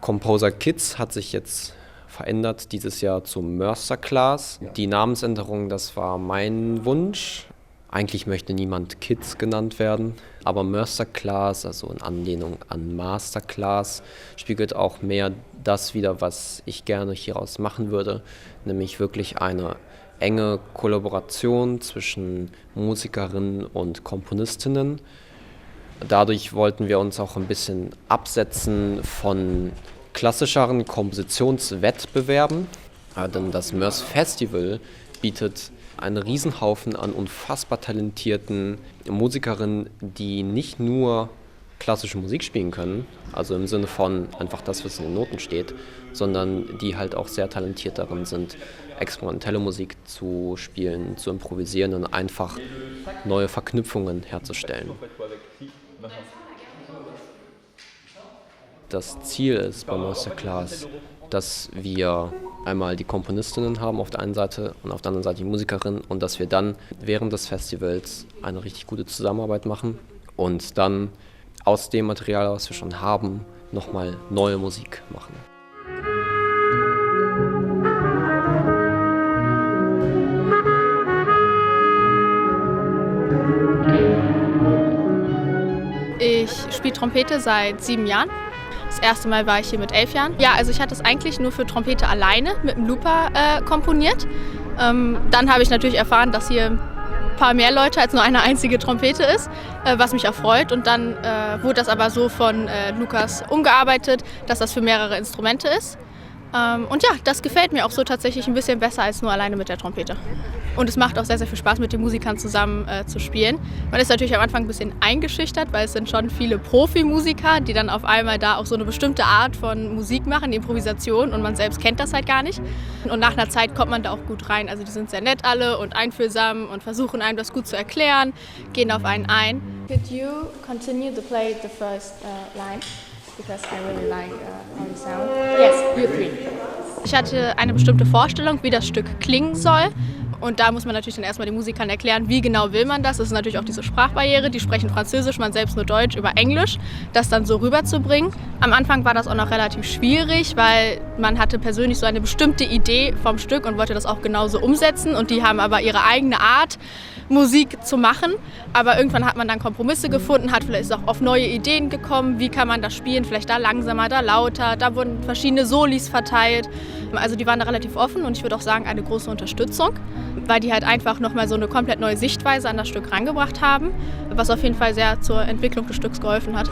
Composer Kids hat sich jetzt verändert dieses Jahr zum Mercer Class. Die Namensänderung, das war mein Wunsch. Eigentlich möchte niemand Kids genannt werden, aber Mercer Class, also in Anlehnung an Masterclass, spiegelt auch mehr das wider, was ich gerne hieraus machen würde, nämlich wirklich eine enge Kollaboration zwischen Musikerinnen und Komponistinnen. Dadurch wollten wir uns auch ein bisschen absetzen von klassischeren Kompositionswettbewerben, denn das Mörs Festival bietet einen Riesenhaufen an unfassbar talentierten Musikerinnen, die nicht nur klassische Musik spielen können, also im Sinne von einfach das, was in den Noten steht, sondern die halt auch sehr talentiert darin sind, experimentelle Musik zu spielen, zu improvisieren und einfach neue Verknüpfungen herzustellen. Das Ziel ist bei Masterclass, dass wir einmal die Komponistinnen haben auf der einen Seite und auf der anderen Seite die Musikerinnen und dass wir dann während des Festivals eine richtig gute Zusammenarbeit machen und dann aus dem Material, was wir schon haben, nochmal neue Musik machen. Ich spiele Trompete seit 7 Jahren. Das erste Mal war ich hier mit 11 Jahren. Ja, also ich hatte es eigentlich nur für Trompete alleine mit dem Looper komponiert. Dann habe ich natürlich erfahren, dass hier ein paar mehr Leute als nur eine einzige Trompete ist, was mich erfreut. Und dann wurde das aber so von Lukas umgearbeitet, dass das für mehrere Instrumente ist. Und ja, das gefällt mir auch so tatsächlich ein bisschen besser als nur alleine mit der Trompete. Und es macht auch sehr, sehr viel Spaß, mit den Musikern zusammen zu spielen. Man ist natürlich am Anfang ein bisschen eingeschüchtert, weil es sind schon viele Profimusiker, die dann auf einmal da auch so eine bestimmte Art von Musik machen, die Improvisation, und man selbst kennt das halt gar nicht. Und nach einer Zeit kommt man da auch gut rein. Also die sind sehr nett alle und einfühlsam und versuchen einem das gut zu erklären, gehen auf einen ein. Could you continue to play the first line? Because I really like how you sound. Yes, you three. Ich hatte eine bestimmte Vorstellung, wie das Stück klingen soll. Und da muss man natürlich dann erstmal den Musikern erklären, wie genau will man das. Das ist natürlich auch diese Sprachbarriere, die sprechen Französisch, man selbst nur Deutsch, über Englisch, das dann so rüberzubringen. Am Anfang war das auch noch relativ schwierig, weil man hatte persönlich so eine bestimmte Idee vom Stück und wollte das auch genauso umsetzen. Und die haben aber ihre eigene Art, Musik zu machen. Aber irgendwann hat man dann Kompromisse gefunden, hat vielleicht auch auf neue Ideen gekommen, wie kann man das spielen, vielleicht da langsamer, da lauter, da wurden verschiedene Solis verteilt. Also die waren da relativ offen und ich würde auch sagen, eine große Unterstützung, weil die halt einfach nochmal so eine komplett neue Sichtweise an das Stück rangebracht haben, was auf jeden Fall sehr zur Entwicklung des Stücks geholfen hat.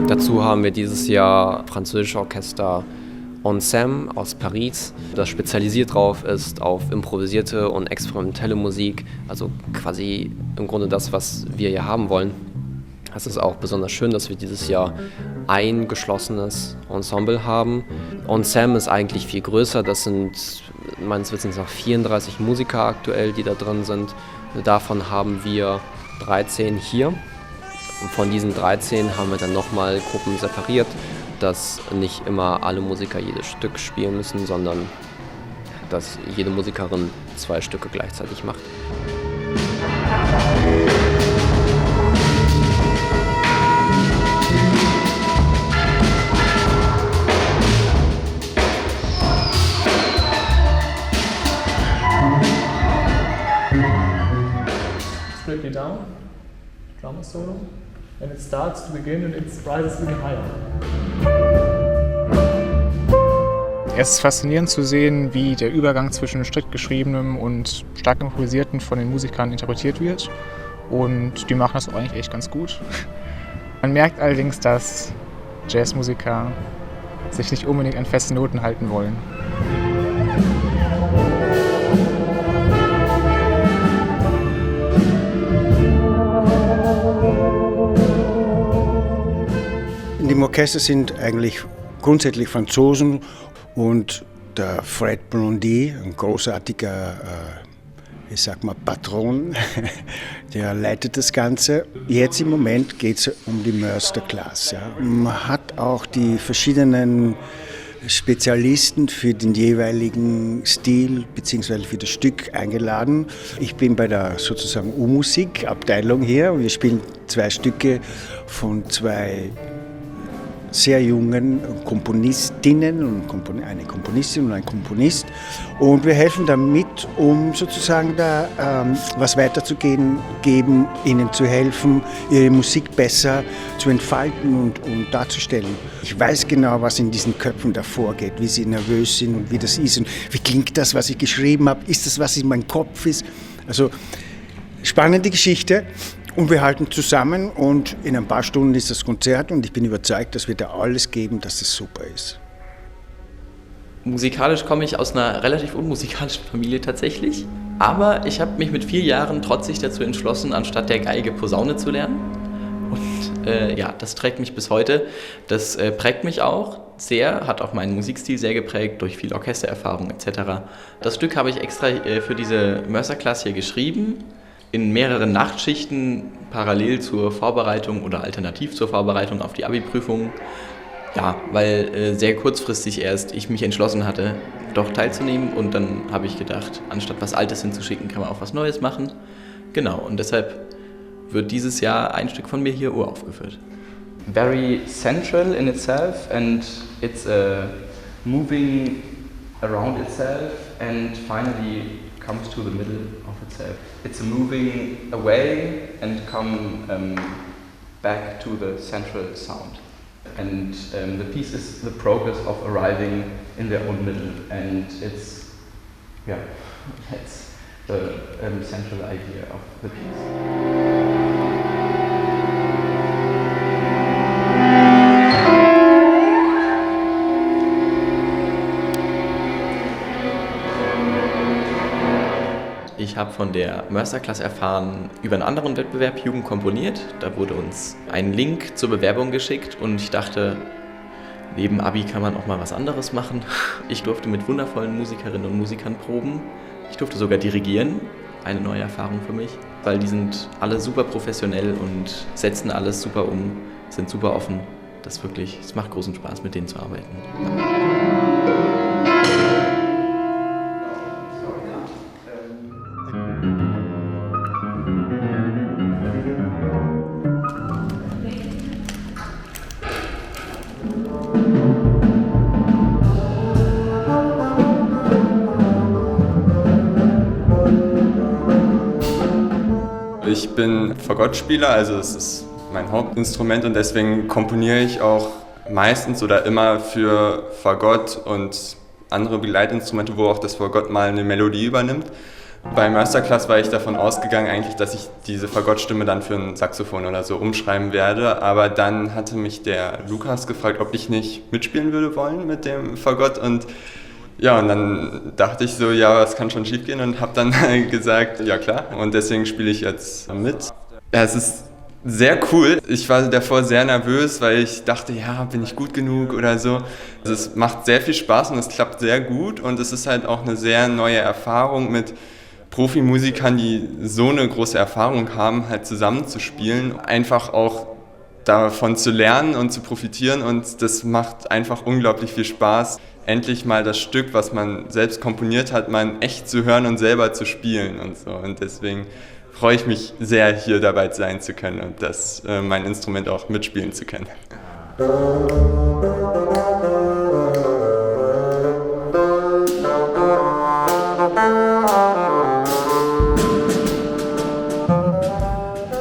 Dazu haben wir dieses Jahr französische Orchester Ensemble aus Paris, das spezialisiert drauf ist auf improvisierte und experimentelle Musik, also quasi im Grunde das, was wir hier haben wollen. Es ist auch besonders schön, dass wir dieses Jahr ein geschlossenes Ensemble haben. Ensemble ist eigentlich viel größer, das sind meines Wissens nach 34 Musiker aktuell, die da drin sind. Davon haben wir 13 hier. Und von diesen 13 haben wir dann nochmal Gruppen separiert, dass nicht immer alle Musiker jedes Stück spielen müssen, sondern dass jede Musikerin 2 Stücke gleichzeitig macht. Break it down, drama solo, and it starts to begin and it rises even higher. Es ist faszinierend zu sehen, wie der Übergang zwischen strikt geschriebenem und stark improvisierten von den Musikern interpretiert wird. Und die machen das auch eigentlich echt ganz gut. Man merkt allerdings, dass Jazzmusiker sich nicht unbedingt an festen Noten halten wollen. Im Orchester sind eigentlich grundsätzlich Franzosen und der Fred Blondy, ein großartiger Patron, der leitet das Ganze. Jetzt im Moment geht es um die Mercer Class. Ja. Man hat auch die verschiedenen Spezialisten für den jeweiligen Stil bzw. für das Stück eingeladen. Ich bin bei der sozusagen U-Musik-Abteilung hier und wir spielen 2 Stücke von 2 sehr jungen Komponistinnen, und eine Komponistin und ein Komponist. Und wir helfen damit, um sozusagen da was weiterzugeben, ihnen zu helfen, ihre Musik besser zu entfalten und darzustellen. Ich weiß genau, was in diesen Köpfen da vorgeht, wie sie nervös sind und wie das ist und wie klingt das, was ich geschrieben habe, ist das, was in meinem Kopf ist. Also spannende Geschichte. Und wir halten zusammen und in ein paar Stunden ist das Konzert und ich bin überzeugt, dass wir da alles geben, dass es super ist. Musikalisch komme ich aus einer relativ unmusikalischen Familie tatsächlich, aber ich habe mich mit 4 Jahren trotzig dazu entschlossen, anstatt der Geige Posaune zu lernen. Und das trägt mich bis heute. Das prägt mich auch sehr, hat auch meinen Musikstil sehr geprägt durch viel Orchestererfahrung etc. Das Stück habe ich extra für diese Mercer-Class hier geschrieben. In mehreren Nachtschichten parallel zur Vorbereitung oder alternativ zur Vorbereitung auf die Abi-Prüfung. Ja, weil sehr kurzfristig erst ich mich entschlossen hatte, doch teilzunehmen und dann habe ich gedacht, anstatt was Altes hinzuschicken, kann man auch was Neues machen. Genau, und deshalb wird dieses Jahr ein Stück von mir hier uraufgeführt. Very central in itself and it's moving around itself and finally comes to the middle of itself. It's moving away and come back to the central sound. And the piece is the progress of arriving in their own middle, and that's the central idea of the piece. Ich habe von der Mercer-Class erfahren über einen anderen Wettbewerb, Jugend komponiert. Da wurde uns ein Link zur Bewerbung geschickt und ich dachte, neben Abi kann man auch mal was anderes machen. Ich durfte mit wundervollen Musikerinnen und Musikern proben. Ich durfte sogar dirigieren, eine neue Erfahrung für mich, weil die sind alle super professionell und setzen alles super um, sind super offen. Es macht großen Spaß, mit denen zu arbeiten. Ich bin Fagottspieler, also es ist mein Hauptinstrument und deswegen komponiere ich auch meistens oder immer für Fagott und andere Begleitinstrumente, wo auch das Fagott mal eine Melodie übernimmt. Bei Mercer-Class war ich davon ausgegangen eigentlich, dass ich diese Fagottstimme dann für ein Saxophon oder so umschreiben werde, aber dann hatte mich der Lukas gefragt, ob ich nicht mitspielen würde wollen mit dem Fagott und dann dachte ich so, ja, was kann schon schief gehen und habe dann gesagt, ja klar und deswegen spiele ich jetzt mit. Ja, es ist sehr cool. Ich war davor sehr nervös, weil ich dachte, ja, bin ich gut genug oder so. Also es macht sehr viel Spaß und es klappt sehr gut und es ist halt auch eine sehr neue Erfahrung mit Profimusikern, die so eine große Erfahrung haben, halt zusammenzuspielen. Einfach auch davon zu lernen und zu profitieren und das macht einfach unglaublich viel Spaß. Endlich mal das Stück, was man selbst komponiert hat, mal echt zu hören und selber zu spielen und so. Und deswegen freue ich mich sehr, hier dabei sein zu können und mein Instrument auch mitspielen zu können.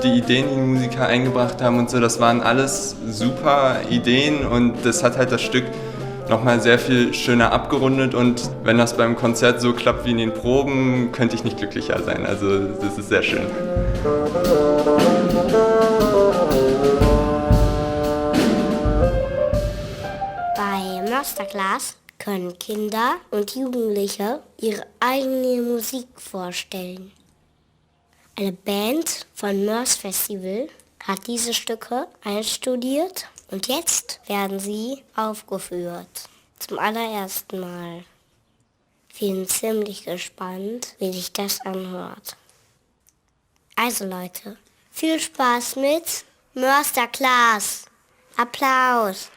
Die Ideen, die die Musiker eingebracht haben und so, das waren alles super Ideen und das hat halt das Stück nochmal sehr viel schöner abgerundet und wenn das beim Konzert so klappt wie in den Proben, könnte ich nicht glücklicher sein. Also das ist sehr schön. Bei Mercer-Class können Kinder und Jugendliche ihre eigene Musik vorstellen. Eine Band von Mörs Festival hat diese Stücke einstudiert und jetzt werden sie aufgeführt. Zum allerersten Mal. Ich bin ziemlich gespannt, wie sich das anhört. Also Leute, viel Spaß mit Mercer-Class. Applaus!